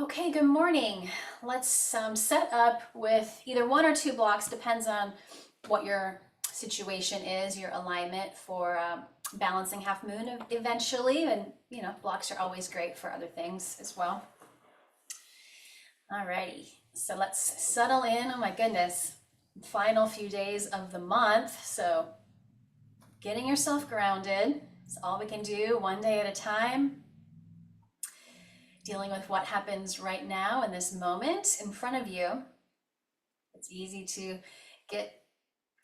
Okay, good morning. Let's set up with either one or two blocks, depends on what your situation is, your alignment for balancing half moon eventually. And, blocks are always great for other things as well. Alrighty, so let's settle in. Oh my goodness, final few days of the month. So getting yourself grounded is all we can do, one day at a time. Dealing with what happens right now in this moment in front of you. It's easy to get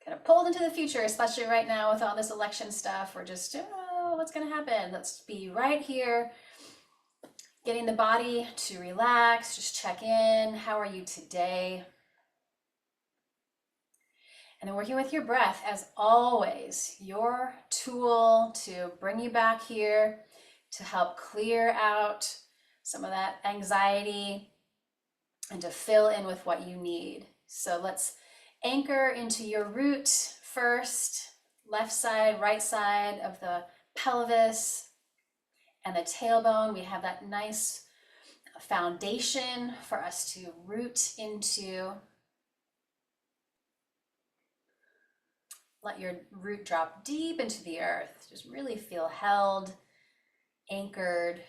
kind of pulled into the future, especially right now with all this election stuff. We're just, oh, what's going to happen? Let's be right here, getting the body to relax, just check in. How are you today? And then working with your breath, as always, your tool to bring you back here, to help clear out some of that anxiety and to fill in with what you need. So let's anchor into your root first, left side, right side of the pelvis and the tailbone. We have that nice foundation for us to root into. Let your root drop deep into the earth. Just really feel held, anchored.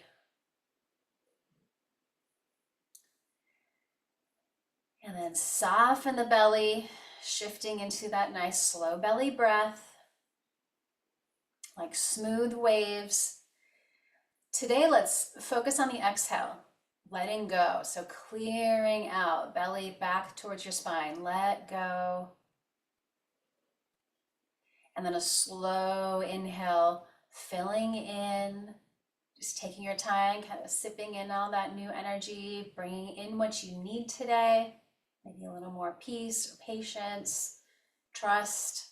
And then soften the belly, shifting into that nice slow belly breath, like smooth waves. Today, let's focus on the exhale, letting go. So clearing out, belly back towards your spine, let go. And then a slow inhale, filling in, just taking your time, kind of sipping in all that new energy, bringing in what you need today. Maybe a little more peace or patience, trust.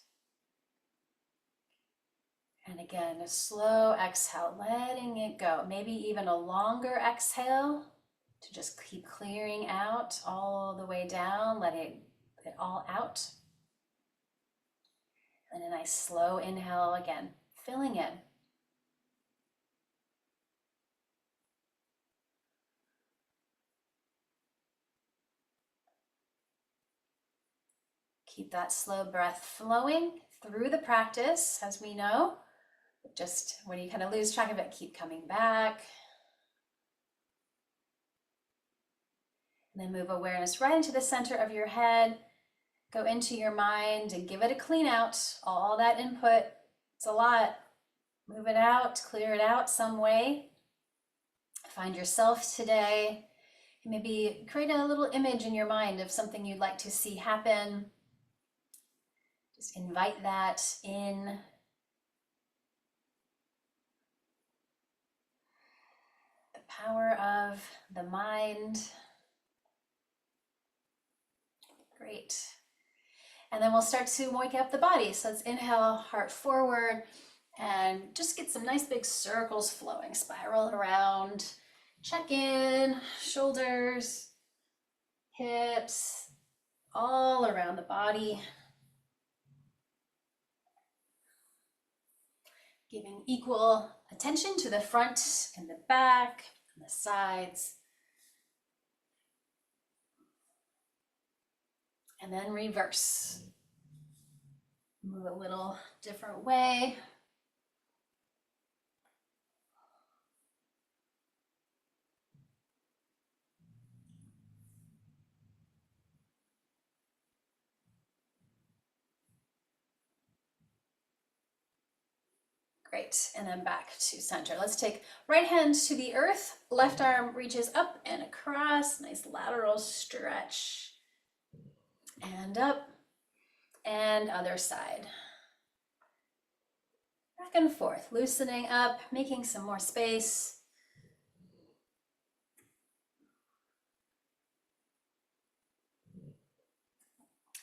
And again, a slow exhale, letting it go. Maybe even a longer exhale to just keep clearing out all the way down, letting it all out. And a nice slow inhale again, filling in. Keep that slow breath flowing through the practice, as we know. Just when you kind of lose track of it, keep coming back. And then move awareness right into the center of your head. Go into your mind and give it a clean out. All that input, it's a lot. Move it out, clear it out some way. Find yourself today. Maybe create a little image in your mind of something you'd like to see happen. Just invite that in. The power of the mind. Great. And then we'll start to wake up the body. So let's inhale, heart forward, and just get some nice big circles flowing. Spiral around. Check in, shoulders, hips, all around the body. Giving equal attention to the front and the back and the sides. And then reverse. Move a little different way. Great, and then back to center. Let's take right hand to the earth, left arm reaches up and across, nice lateral stretch. And up, and other side. Back and forth, loosening up, making some more space.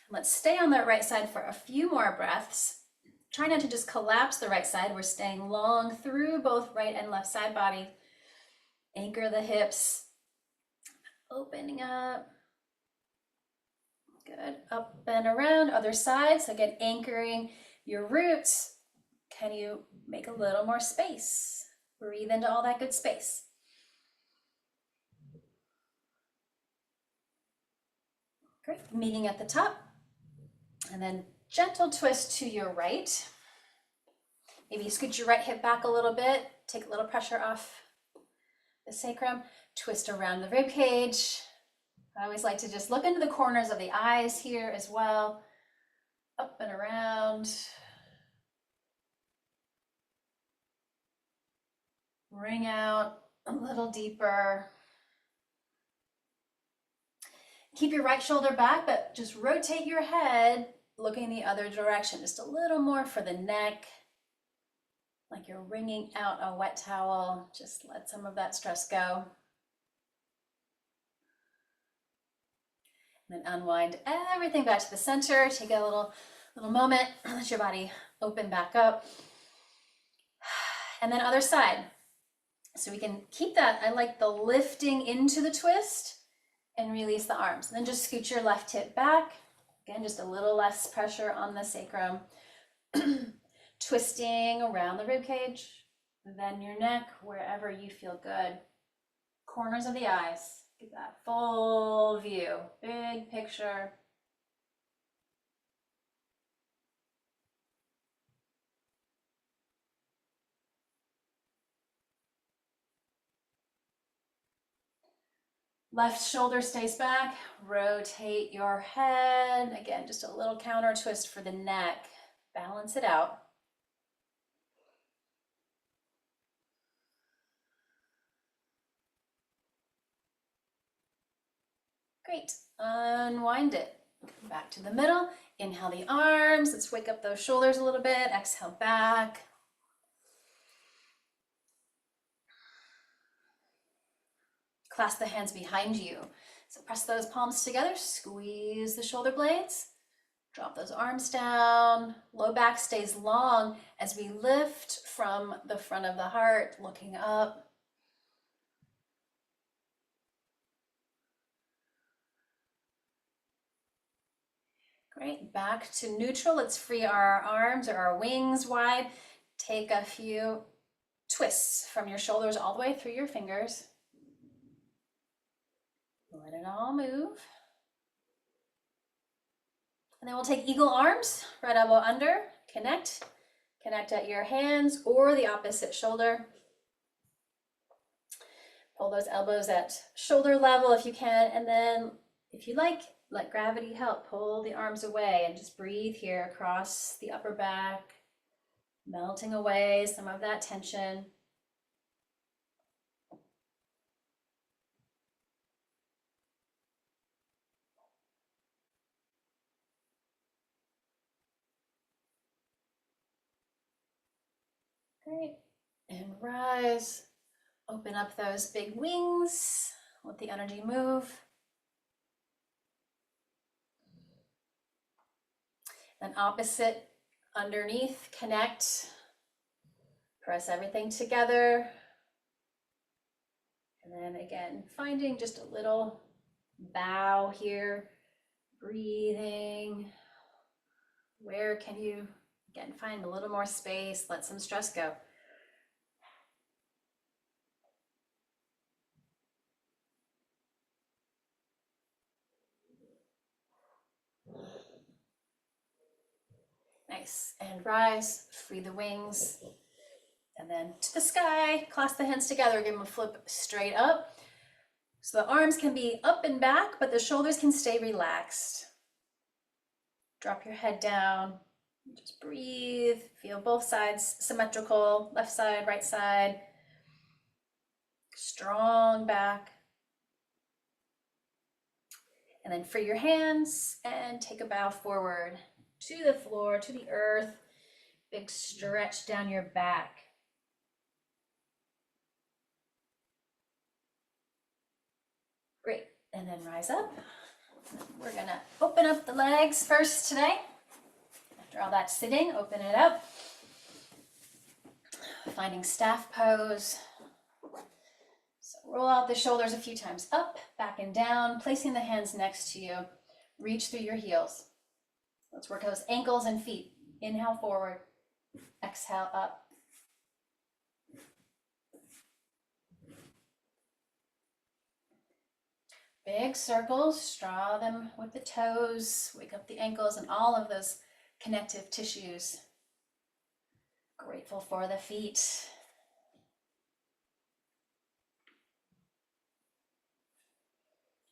Let's stay on that right side for a few more breaths. Try not to just collapse the right side. We're staying long through both right and left side body. Anchor the hips, opening up. Good, up and around, other side. So again, anchoring your roots. Can you make a little more space? Breathe into all that good space. Great, meeting at the top. And then gentle twist to your right. Maybe scoot your right hip back a little bit, take a little pressure off the sacrum, twist around the rib cage. I always like to just look into the corners of the eyes here as well, up and around. Bring out a little deeper. Keep your right shoulder back, but just rotate your head, looking the other direction, just a little more for the neck, like you're wringing out a wet towel. Just let some of that stress go. And then unwind everything back to the center. Take a little moment, let your body open back up. And then other side. So we can keep that. I like the lifting into the twist and release the arms. And then just scoot your left hip back. Again, just a little less pressure on the sacrum. Twisting around the rib cage, then your neck, wherever you feel good. Corners of the eyes. Get that full view, big picture. Left shoulder stays back, rotate your head. Again, just a little counter twist for the neck. Balance it out. Great, unwind it. Come back to the middle, inhale the arms. Let's wake up those shoulders a little bit. Exhale back. Clasp the hands behind you. So press those palms together, squeeze the shoulder blades, drop those arms down. Low back stays long as we lift from the front of the heart, looking up. Great, back to neutral. Let's free our arms or our wings wide. Take a few twists from your shoulders all the way through your fingers. Let it all move. And then we'll take eagle arms, right elbow under, connect. Connect at your hands or the opposite shoulder. Pull those elbows at shoulder level if you can, and then if you like, let gravity help. Pull the arms away and just breathe here across the upper back, melting away some of that tension. Great, and rise. Open up those big wings. Let the energy move. Then opposite underneath, connect. Press everything together. And then again, finding just a little bow here. Breathing. Where can you, again, find a little more space, let some stress go. Nice, and rise, free the wings, and then to the sky, clasp the hands together, give them a flip straight up. So the arms can be up and back, but the shoulders can stay relaxed. Drop your head down, just breathe, feel both sides symmetrical, left side, right side. Strong back. And then free your hands and take a bow forward to the floor, to the earth. Big stretch down your back. Great, and then rise up. We're gonna open up the legs first today. After all that sitting, open it up. Finding staff pose. So roll out the shoulders a few times, up, back and down, placing the hands next to you. Reach through your heels. Let's work those ankles and feet. Inhale forward, exhale up. Big circles, draw them with the toes, wake up the ankles and all of those connective tissues. Grateful for the feet.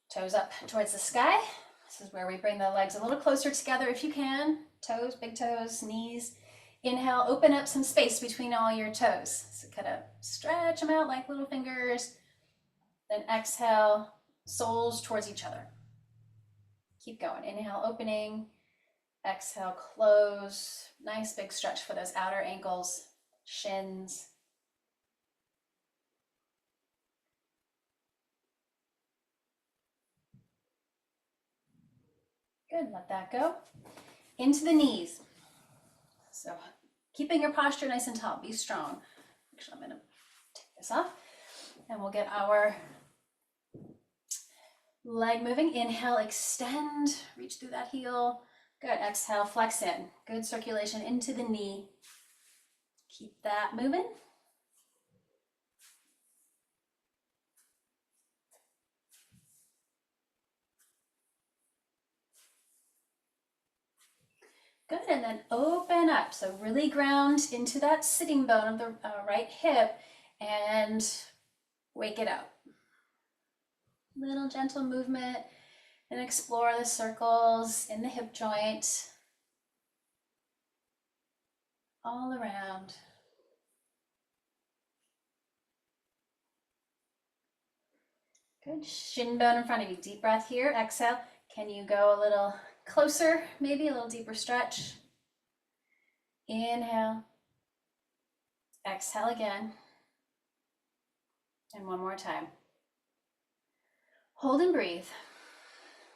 Toes up towards the sky. This is where we bring the legs a little closer together if you can. Toes, big toes, knees. Inhale, open up some space between all your toes. So kind of stretch them out like little fingers. Then exhale, soles towards each other. Keep going. Inhale, opening. Exhale, close. Nice big stretch for those outer ankles, shins. Good, let that go. Into the knees. So keeping your posture nice and tall, be strong. Actually, I'm gonna take this off and we'll get our leg moving. Inhale, extend, reach through that heel. Good, exhale, flex in. Good circulation into the knee. Keep that moving. Good, and then open up. So really ground into that sitting bone of the right hip and wake it up. Little gentle movement and explore the circles in the hip joint. All around. Good, shin bone in front of you. Deep breath here, exhale. Can you go a little closer, maybe a little deeper stretch? Inhale. Exhale again. And one more time. Hold and breathe.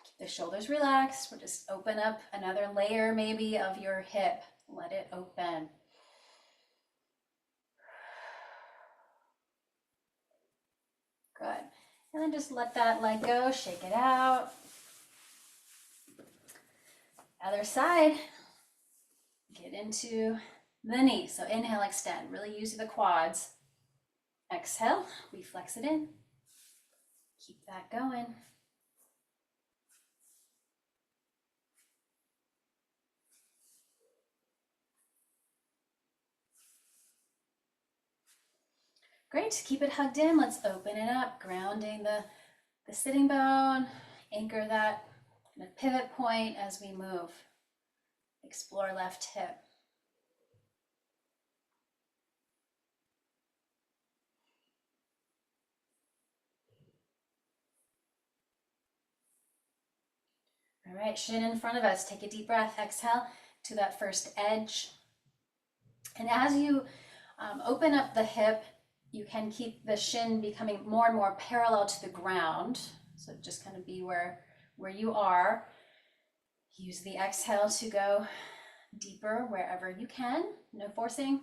Keep the shoulders relaxed. We'll just open up another layer maybe of your hip. Let it open. Good. And then just let that leg go, shake it out. Other side. Get into the knee. So inhale, extend. Really use the quads. Exhale, we flex it in. Keep that going. Great, keep it hugged in. Let's open it up, grounding the sitting bone. Anchor that pivot point as we move. Explore left hip. All right, shin in front of us. Take a deep breath. Exhale to that first edge. And as you open up the hip, you can keep the shin becoming more and more parallel to the ground. So just kind of be where you are. Use the exhale to go deeper wherever you can. No forcing.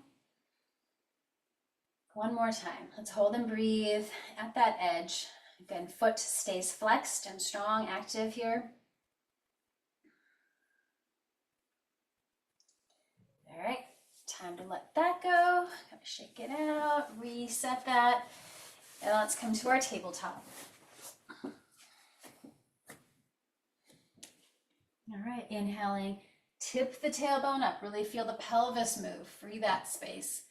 One more time. Let's hold and breathe at that edge. Again, foot stays flexed and strong, active here. All right, time to let that go. Gotta shake it out, reset that. And let's come to our tabletop. All right, inhaling, tip the tailbone up. Really feel the pelvis move, free that space.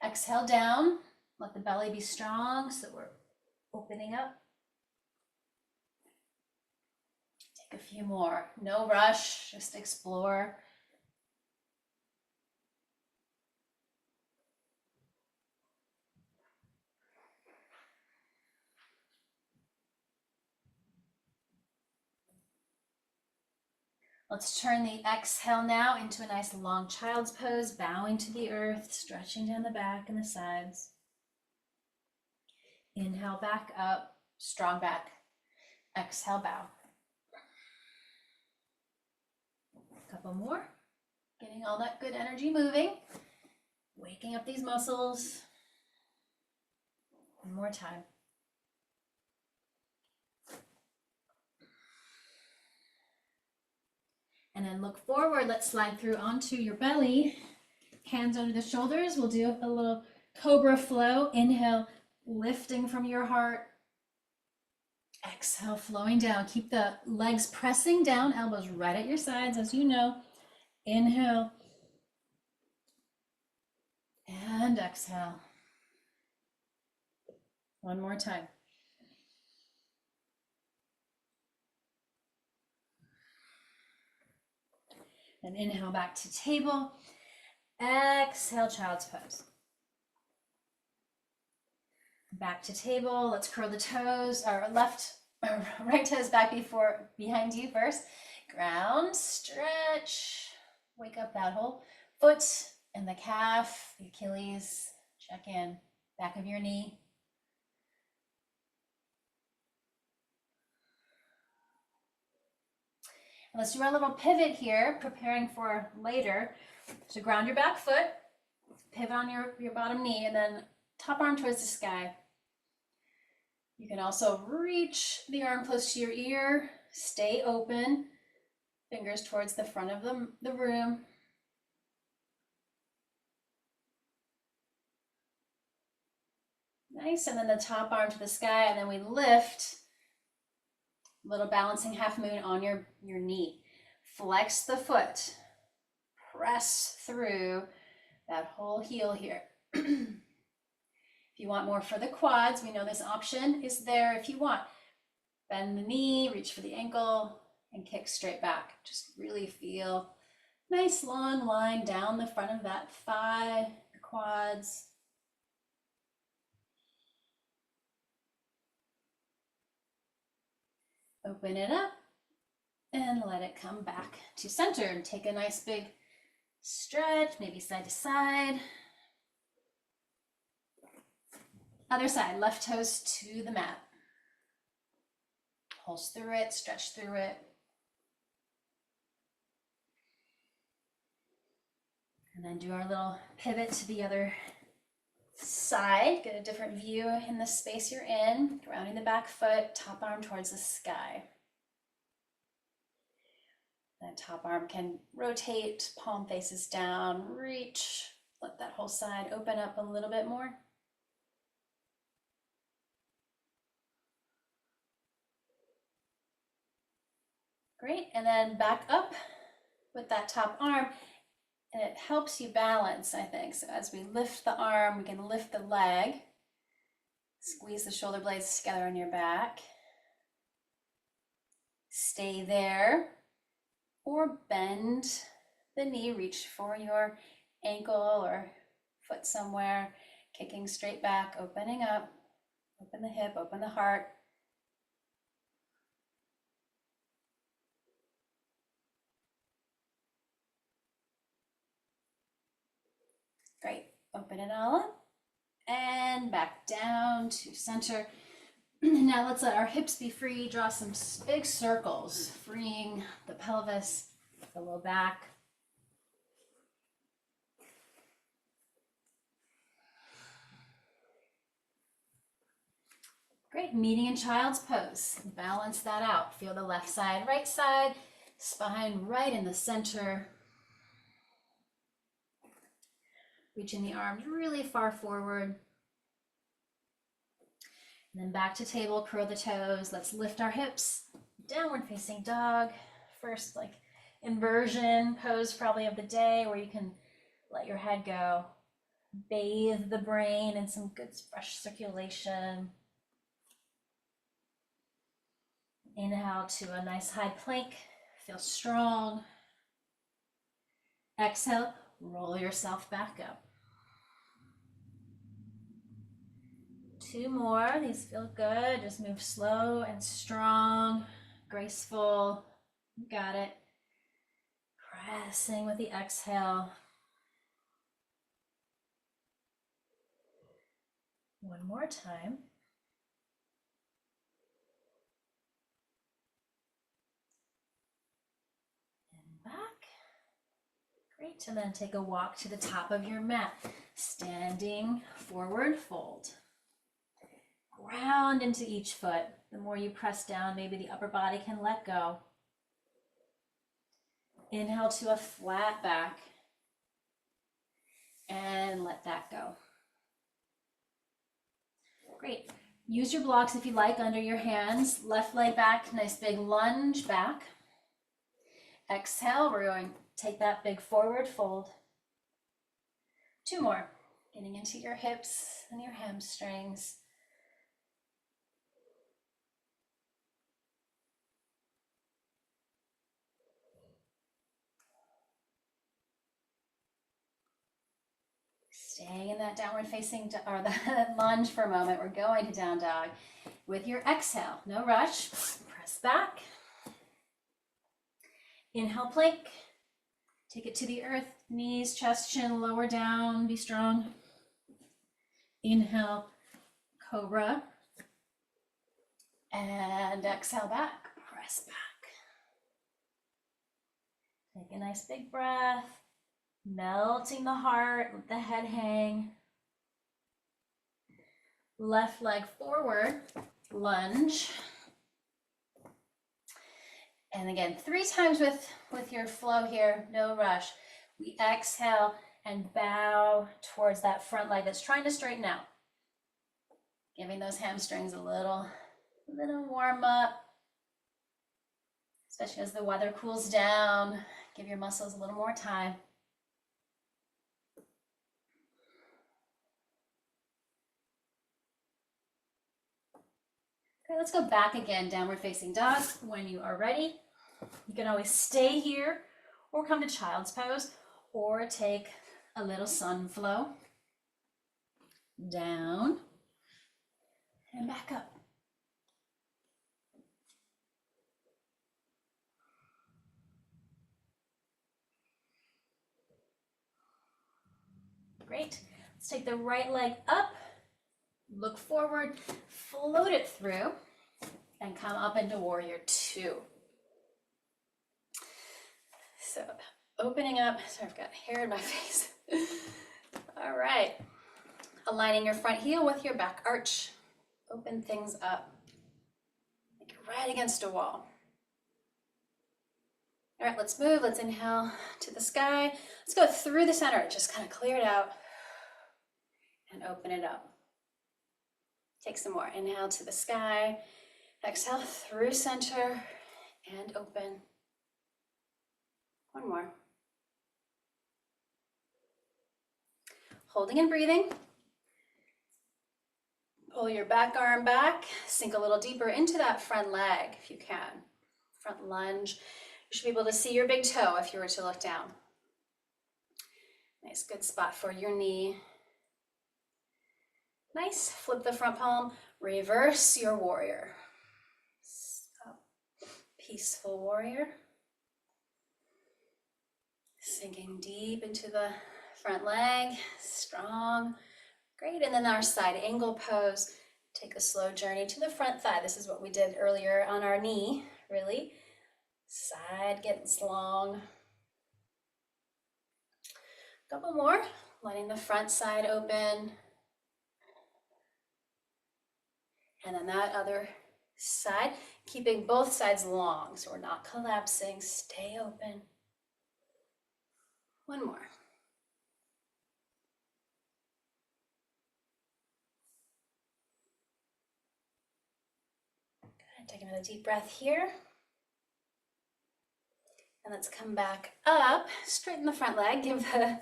Exhale down, let the belly be strong so we're opening up. Take a few more, no rush, just explore. Let's turn the exhale now into a nice long child's pose, bowing to the earth, stretching down the back and the sides. Inhale back up, strong back. Exhale, bow. A couple more. Getting all that good energy moving. Waking up these muscles. One more time. And then look forward. Let's slide through onto your belly. Hands under the shoulders. We'll do a little cobra flow. Inhale, lifting from your heart. Exhale, flowing down. Keep the legs pressing down, elbows right at your sides, as you know. Inhale. And exhale. One more time. And inhale back to table. Exhale, child's pose. Back to table. Let's curl the toes, or right toes back behind you first. Ground, stretch. Wake up that whole foot and the calf, the Achilles. Check in. Back of your knee. And let's do our little pivot here, preparing for later. So ground your back foot, pivot on your bottom knee, and then top arm towards the sky. You can also reach the arm close to your ear, stay open, fingers towards the front of the room. Nice, and then the top arm to the sky, and then we lift, little balancing half moon on your knee. Flex the foot, press through that whole heel here. If you want more for the quads, we know this option is there if you want. Bend the knee, reach for the ankle, and kick straight back. Just really feel nice long line down the front of that thigh, the quads. Open it up and let it come back to center, and take a nice big stretch, maybe side to side. Other side, left toes to the mat. Pulse through it, stretch through it. And then do our little pivot to the other side. Get a different view in the space you're in. Grounding the back foot, top arm towards the sky. That top arm can rotate, palm faces down, reach. Let that whole side open up a little bit more. Great, and then back up with that top arm, and it helps you balance, I think. So as we lift the arm, we can lift the leg, squeeze the shoulder blades together on your back. Stay there, or bend the knee, reach for your ankle or foot somewhere, kicking straight back, opening up, open the hip, open the heart. Great, open it all up and back down to center. Now let's let our hips be free. Draw some big circles, freeing the pelvis, the low back. Great, meeting in child's pose. Balance that out. Feel the left side, right side, spine right in the center. Reaching the arms really far forward. And then back to table, curl the toes. Let's lift our hips. Downward facing dog. First, like inversion pose probably of the day, where you can let your head go. Bathe the brain in some good fresh circulation. Inhale to a nice high plank. Feel strong. Exhale, roll yourself back up. 2 more, these feel good. Just move slow and strong, graceful. You got it. Pressing with the exhale. 1 more time. And back. Great, and then take a walk to the top of your mat. Standing forward fold. Ground into each foot. The more you press down, maybe the upper body can let go. Inhale to a flat back. And let that go. Great. Use your blocks if you like under your hands. Left leg back, nice big lunge back. Exhale, we're going to take that big forward fold. 2 more, getting into your hips and your hamstrings. Staying in that downward facing, or that lunge for a moment. We're going to down dog. With your exhale, no rush, press back. Inhale, plank. Take it to the earth, knees, chest, chin, lower down, be strong. Inhale, cobra. And exhale back, press back. Take a nice big breath, melting the heart, let the head hang. Left leg forward, lunge. And again, 3 times with your flow here, no rush. We exhale and bow towards that front leg that's trying to straighten out. Giving those hamstrings a little warm up, especially as the weather cools down. Give your muscles a little more time. Okay, let's go back again, downward facing dog. When you are ready, you can always stay here or come to child's pose or take a little sun flow. Down and back up. Great. Let's take the right leg up, look forward, float it through, and come up into warrior 2. So opening up, sorry, I've got hair in my face. All right. Aligning your front heel with your back arch. Open things up. Like you're right against a wall. All right, let's move. Let's inhale to the sky. Let's go through the center. Just kind of clear it out and open it up. Take some more. Inhale to the sky. Exhale through center and open. 1 more. Holding and breathing. Pull your back arm back. Sink a little deeper into that front leg if you can. Front lunge. You should be able to see your big toe if you were to look down. Nice, good spot for your knee. Nice. Flip the front palm. Reverse your warrior. Stop. Peaceful warrior. Sinking deep into the front leg. Strong. Great. And then our side angle pose. Take a slow journey to the front thigh. This is what we did earlier on our knee, really. Side gets long. Couple more. Letting the front side open. And then that other side, keeping both sides long, so we're not collapsing. Stay open. 1 more. Good. Take another deep breath here. And let's come back up. Straighten the front leg. Give the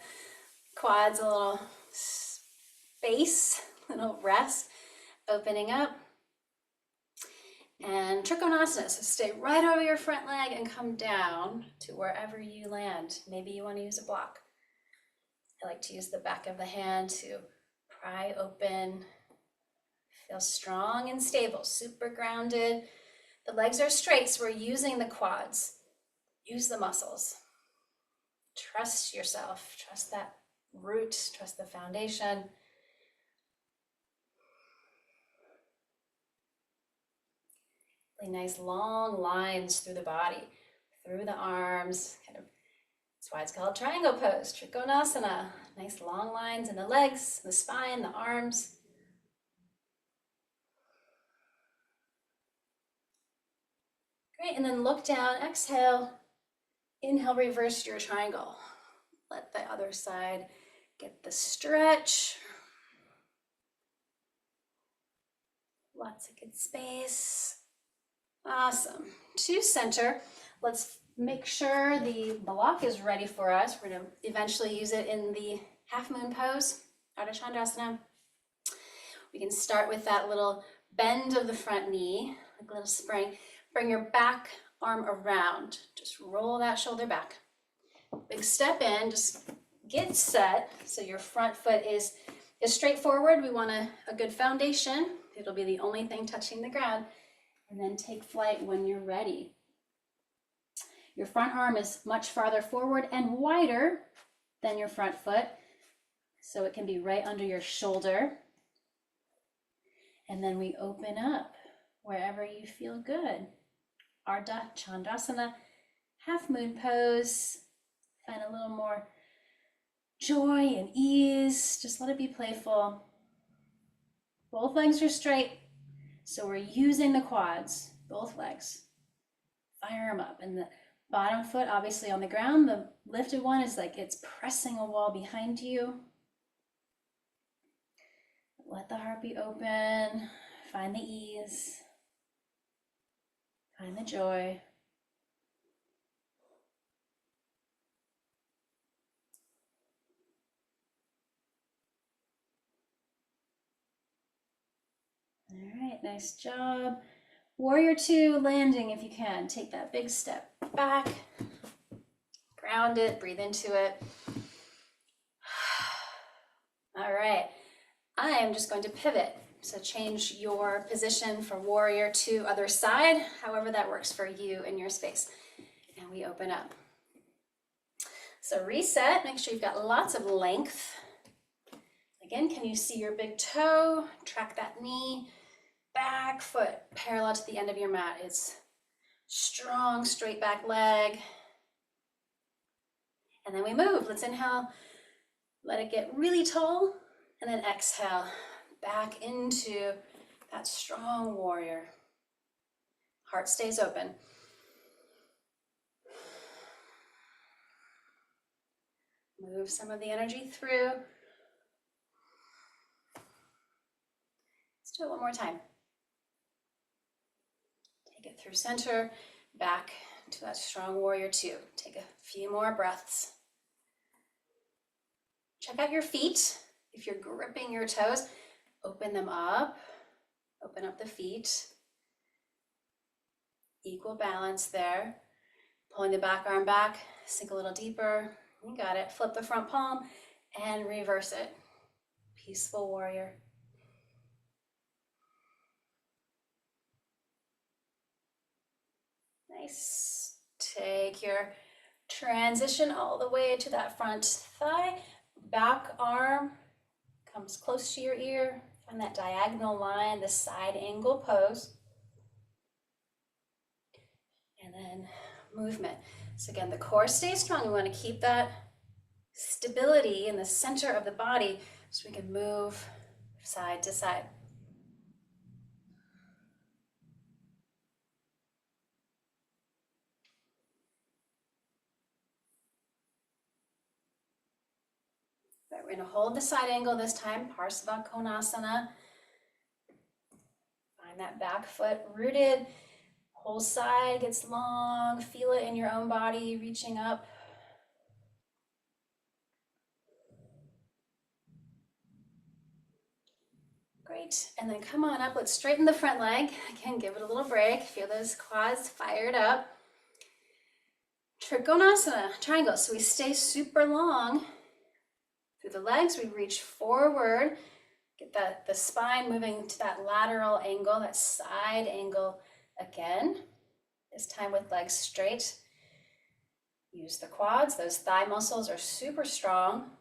quads a little space, a little rest. Opening up. And Trikonasana, so stay right over your front leg and come down to wherever you land. Maybe you want to use a block. I like to use the back of the hand to pry open. Feel strong and stable, super grounded. The legs are straight, so we're using the quads. Use the muscles. Trust yourself, trust that root, trust the foundation. Nice long lines through the body, through the arms, that's why it's called triangle pose, Trikonasana. Nice long lines in the legs, the spine, the arms. Great, and then look down, exhale, inhale, reverse your triangle. Let the other side get the stretch. Lots of good space. Awesome. To center, let's make sure the block is ready for us. We're going to eventually use it in the half moon pose, Ardha Chandrasana. We can start with that little bend of the front knee, like a little spring. Bring your back arm around. Just roll that shoulder back. Big step in, just get set. So your front foot is straight forward. We want a good foundation. It'll be the only thing touching the ground. And then take flight when you're ready. Your front arm is much farther forward and wider than your front foot. So it can be right under your shoulder. And then we open up wherever you feel good. Ardha Chandrasana, half moon pose. Find a little more joy and ease. Just let it be playful. Both legs are straight. So we're using the quads, both legs. Fire them up. And the bottom foot obviously on the ground. The lifted one is like it's pressing a wall behind you. Let the heart be open. Find the ease. Find the joy. All right, nice job. Warrior two, landing if you can. Take that big step back. Ground it, breathe into it. All right, I am just going to pivot. So change your position from warrior to other side, however that works for you in your space. And we open up. So reset, make sure you've got lots of length. Again, can you see your big toe? Track that knee. Back foot parallel to the end of your mat. It's strong, straight back leg. And then we move. Let's inhale, let it get really tall, and then exhale back into that strong warrior. Heart stays open. Move some of the energy through. Let's do it one more time. Take it through center, back to that strong warrior two. Take a few more breaths. Check out your feet. If you're gripping your toes, open them up. Open up the feet. Equal balance there. Pulling the back arm back, sink a little deeper. You got it. Flip the front palm and reverse it. Peaceful warrior. Nice. Take your transition all the way to that front thigh. Back arm comes close to your ear. Find that diagonal line, the side angle pose. And then movement. So again, the core stays strong. We want to keep that stability in the center of the body so we can move side to side. Right, we're going to hold the side angle this time, Parsva Konasana. Find that back foot rooted. Whole side gets long. Feel it in your own body, reaching up. Great, and then come on up. Let's straighten the front leg. Again, give it a little break. Feel those quads fired up. Trikonasana, triangle. So we stay super long. Through the legs, we reach forward. Get the spine moving to that lateral angle, that side angle again. This time with legs straight. Use the quads. Those thigh muscles are super strong.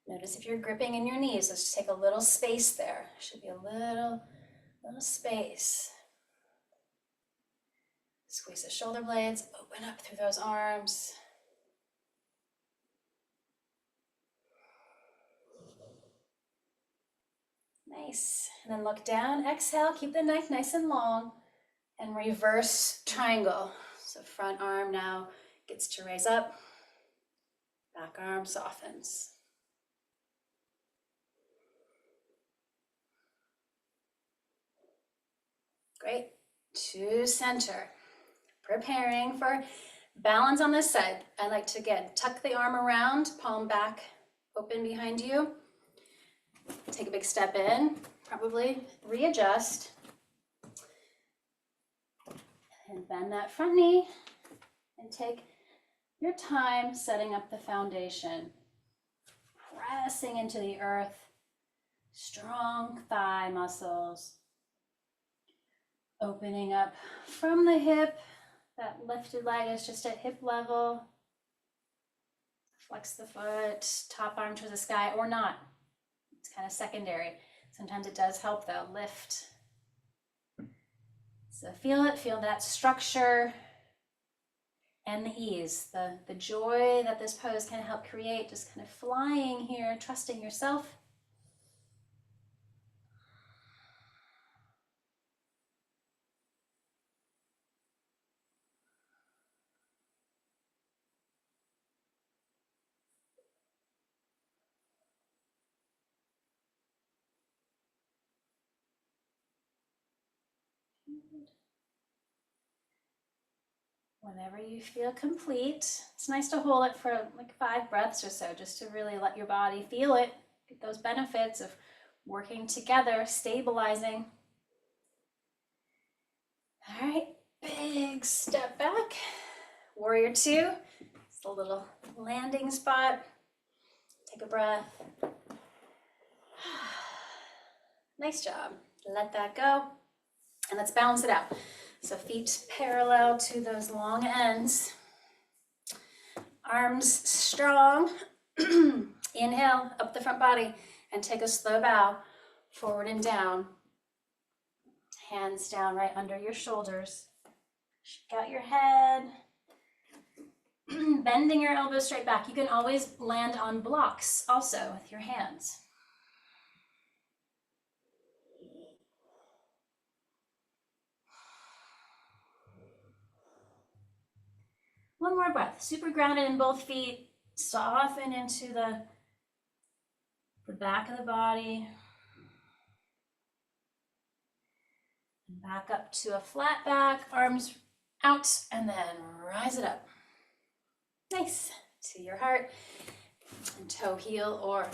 Notice if you're gripping in your knees, let's just take a little space there. Should be a little space. Squeeze the shoulder blades, open up through those arms. Nice. And then look down, exhale, keep the neck nice and long, and reverse triangle. So front arm now gets to raise up, back arm softens. Great. To center. Preparing for balance on this side. I like to, again, tuck the arm around, palm back, open behind you. Take a big step in, probably readjust. And bend that front knee and take your time setting up the foundation. Pressing into the earth, strong thigh muscles. Opening up from the hip, that lifted leg is just at hip level. Flex the foot, top arm towards the sky or not. It's kind of secondary. Sometimes it does help though, lift. So feel it, feel that structure and the ease, the joy that this pose can help create, just kind of flying here, trusting yourself. Whenever you feel complete, it's nice to hold it for like 5 breaths or so, just to really let your body feel it, get those benefits of working together, stabilizing. All right, big step back. Warrior 2, it's a little landing spot. Take a breath. Nice job. Let that go. And let's balance it out. So feet parallel to those long ends. Arms strong. Inhale, up the front body, and take a slow bow, forward and down. Hands down right under your shoulders. Shake out your head. Bending your elbows straight back. You can always land on blocks also with your hands. One more breath. Super grounded in both feet. Soften into the back of the body. And back up to a flat back, arms out, and then rise it up. Nice. To your heart. And toe heel or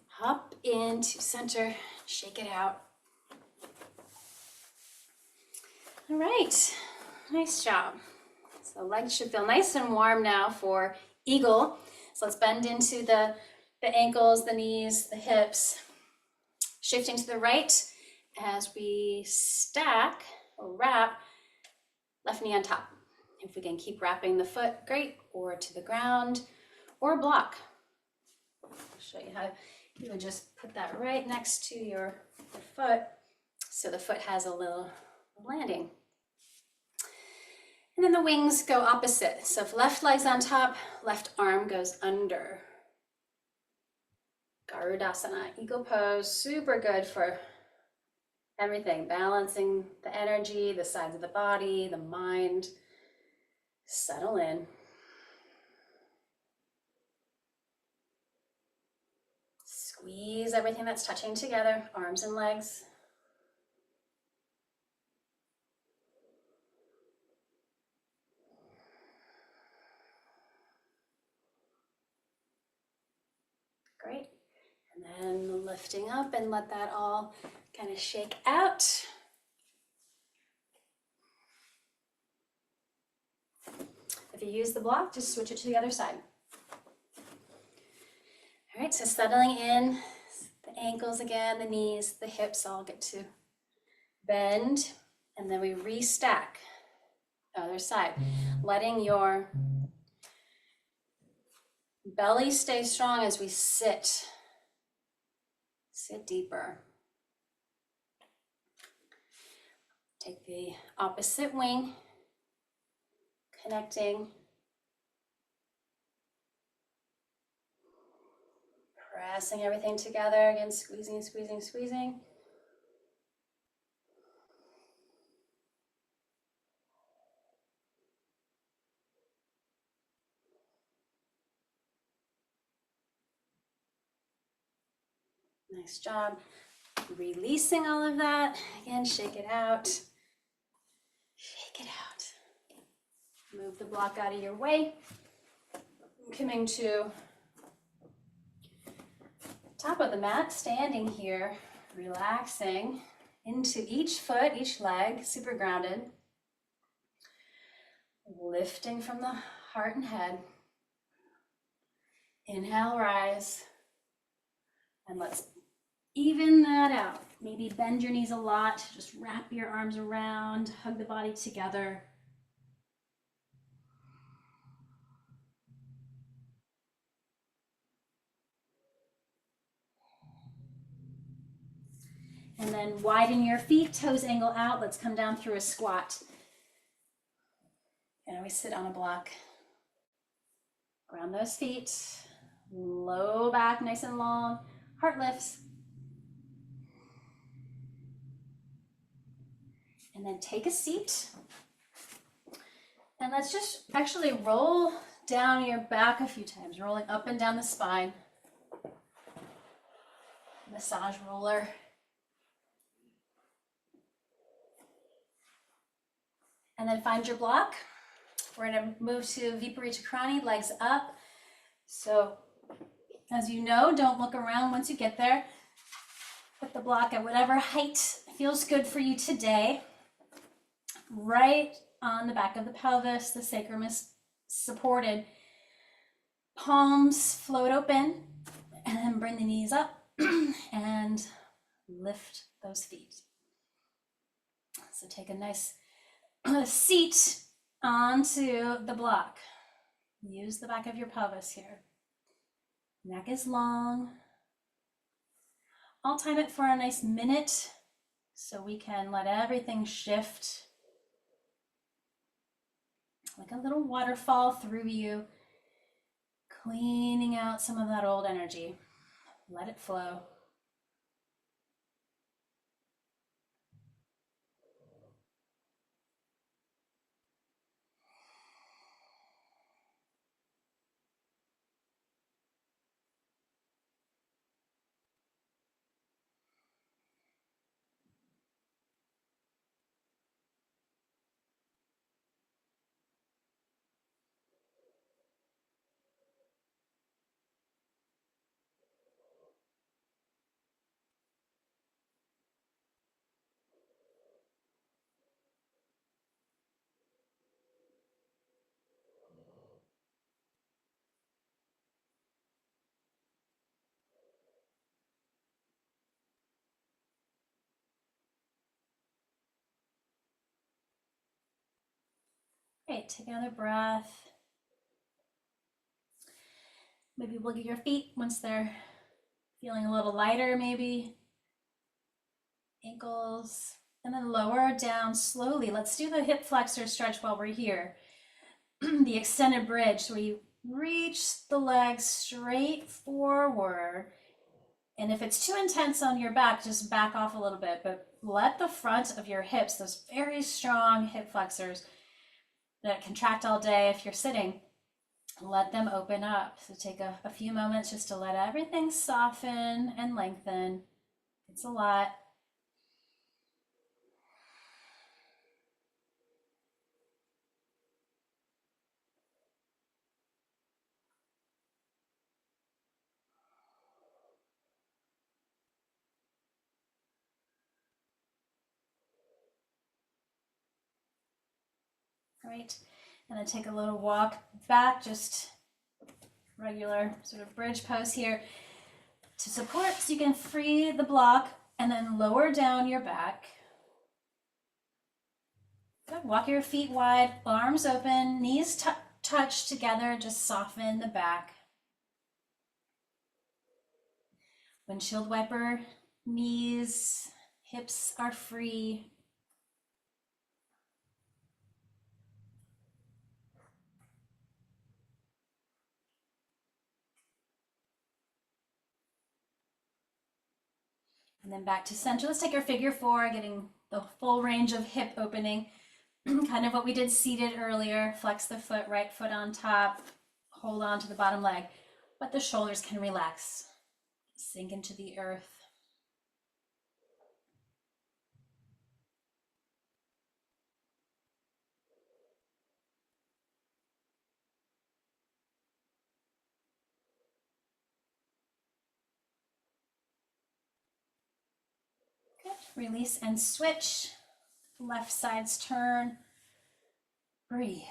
hop into center. Shake it out. All right. Nice job. So legs should feel nice and warm now for eagle. So let's bend into the ankles, the knees, the hips. Shifting to the right as we stack or wrap, left knee on top. If we can keep wrapping the foot, great, or to the ground, or block. I'll show you how you would just put that right next to your foot so the foot has a little landing. And then the wings go opposite. So if left leg's on top, left arm goes under. Garudasana, eagle pose, super good for everything. Balancing the energy, the sides of the body, the mind. Settle in. Squeeze everything that's touching together, arms and legs. Great. And then lifting up and let that all kind of shake out. If you use the block, just switch it to the other side. All right, so settling in, the ankles again, the knees, the hips all get to bend, and then we restack. Other side, letting your belly stay strong as we sit. Sit deeper. Take the opposite wing, connecting. Pressing everything together, again, squeezing, squeezing, squeezing. Nice job. Releasing all of that. Again, shake it out. Take it out. Move the block out of your way. Coming to top of the mat, standing here, relaxing into each foot, each leg, super grounded. Lifting from the heart and head. Inhale, rise. And let's even that out. Maybe bend your knees a lot. Just wrap your arms around, hug the body together. And then widen your feet, toes angle out. Let's come down through a squat. And we sit on a block. Ground those feet. Low back, nice and long. Heart lifts. And then take a seat. And let's just actually roll down your back a few times, rolling up and down the spine. Massage roller. And then find your block. We're going to move to Viparita Karani, legs up. So as you know, don't look around once you get there. Put the block at whatever height feels good for you today. Right on the back of the pelvis, the sacrum is supported. Palms float open, and then bring the knees up and lift those feet. So take a nice seat onto the block. Use the back of your pelvis here. Neck is long. I'll time it for a nice minute so we can let everything shift. Like a little waterfall through you, cleaning out some of that old energy. Let it flow. Great, take another breath. Maybe wiggle your feet once they're feeling a little lighter, maybe. Ankles, and then lower down slowly. Let's do the hip flexor stretch while we're here. The extended bridge, so you reach the legs straight forward. And if it's too intense on your back, just back off a little bit, but let the front of your hips, those very strong hip flexors that contract all day if you're sitting, let them open up. So take a few moments just to let everything soften and lengthen. It's a lot. Right, and then take a little walk back, just regular sort of bridge pose here to support, so you can free the block and then lower down your back. Good. Walk your feet wide, arms open, knees touch together, just soften the back. Windshield wiper, knees, hips are free. And then back to center. Let's take our figure four, getting the full range of hip opening. Kind of what we did seated earlier. Flex the foot, right foot on top, hold on to the bottom leg, but the shoulders can relax. Sink into the earth. release and switch. Left side's turn. Breathe.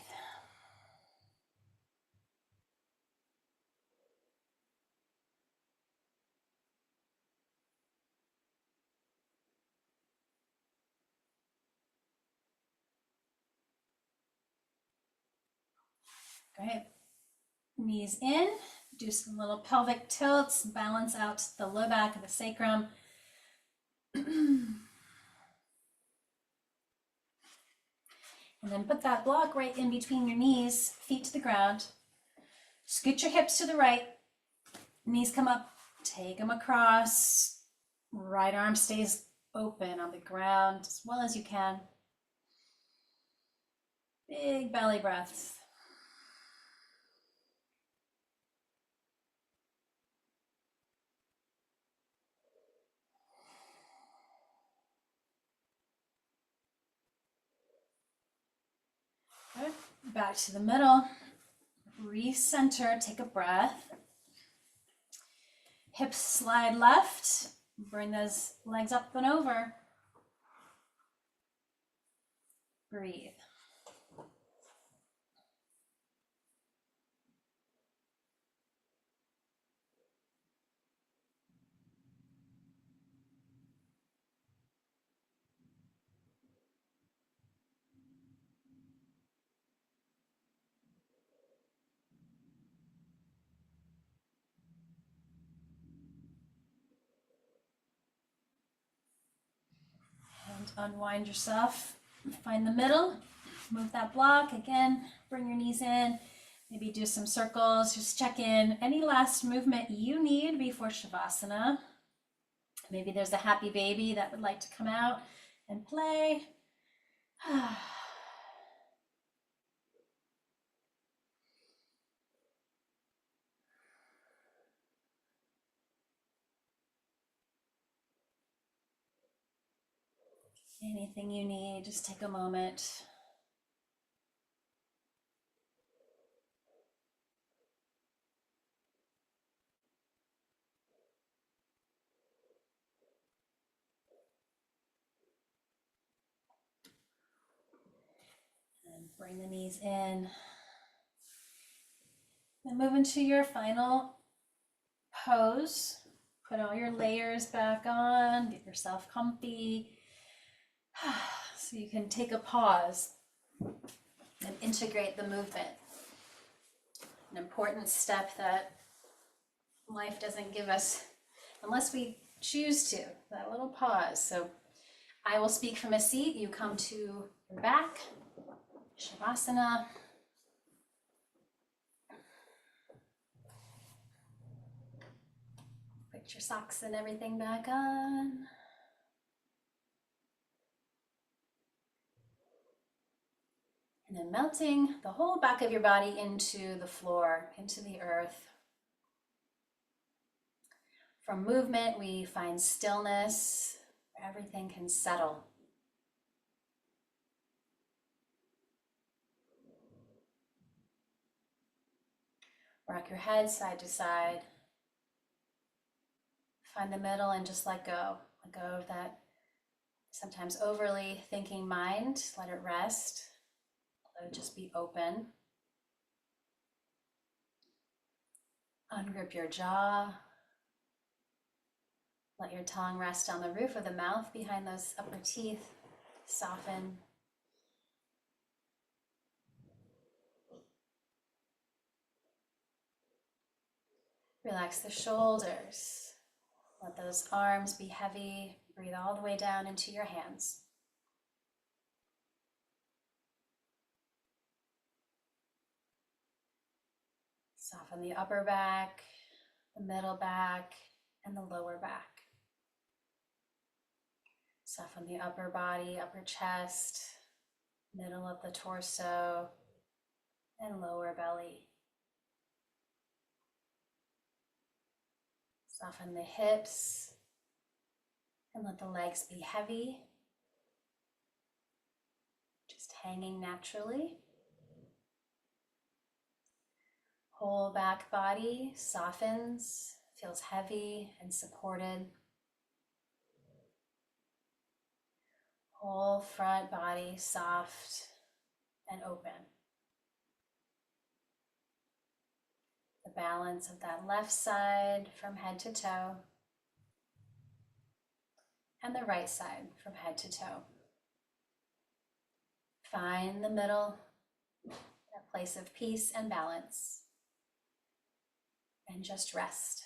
Great. Knees in, do some little pelvic tilts, balance out the low back of the sacrum. And then put that block right in between your knees, feet to the ground. Scoot your hips to the right, knees come up, take them across. Right arm stays open on the ground as well as you can. Big belly breaths. Good. Back to the middle. Recenter, take a breath. Hips slide left. Bring those legs up and over. Breathe. And unwind yourself. Find the middle. Move that block. Again, bring your knees in. Maybe do some circles. Just check in. Any last movement you need before Shavasana. Maybe there's a happy baby that would like to come out and play. Anything you need, just take a moment. And bring the knees in. Then move into your final pose. Put all your layers back on, get yourself comfy. So you can take a pause and integrate the movement. An important step that life doesn't give us unless we choose to, that little pause. So I will speak from a seat, you come to your back, Shavasana. Put your socks and everything back on. And then melting the whole back of your body into the floor, into the earth. From movement, we find stillness, where everything can settle. Rock your head side to side. Find the middle and just let go. Let go of that sometimes overly thinking mind. Let it rest. Let it just be open. Ungrip your jaw. Let your tongue rest on the roof of the mouth behind those upper teeth. Soften. Relax the shoulders. Let those arms be heavy. Breathe all the way down into your hands. Soften the upper back, the middle back, and the lower back. Soften the upper body, upper chest, middle of the torso, and lower belly. Soften the hips and let the legs be heavy, just hanging naturally. Whole back body softens, feels heavy and supported. Whole front body soft and open. The balance of that left side from head to toe and the right side from head to toe. Find the middle, that place of peace and balance, and just rest.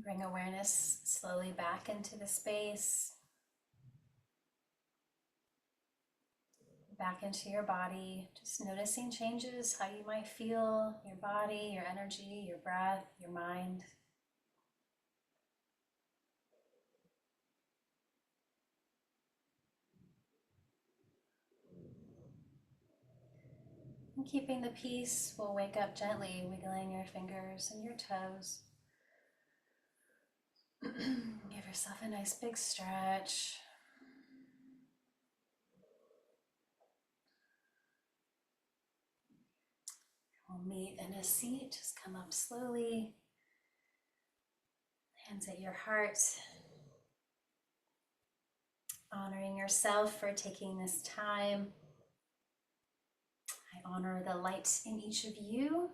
Bring awareness slowly back into the space, back into your body, just noticing changes, how you might feel, your body, your energy, your breath, your mind. And keeping the peace, we'll wake up gently, wiggling your fingers and your toes. Give yourself a nice big stretch. We'll meet in a seat. Just come up slowly. Hands at your heart. Honoring yourself for taking this time. I honor the light in each of you.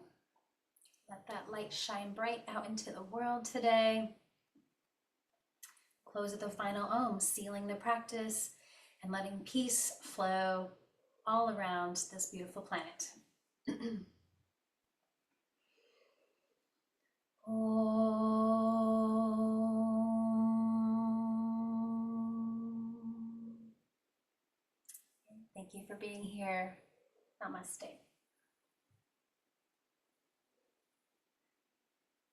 Let that light shine bright out into the world today. Close with the final Om, sealing the practice and letting peace flow all around this beautiful planet. Thank you for being here. Namaste.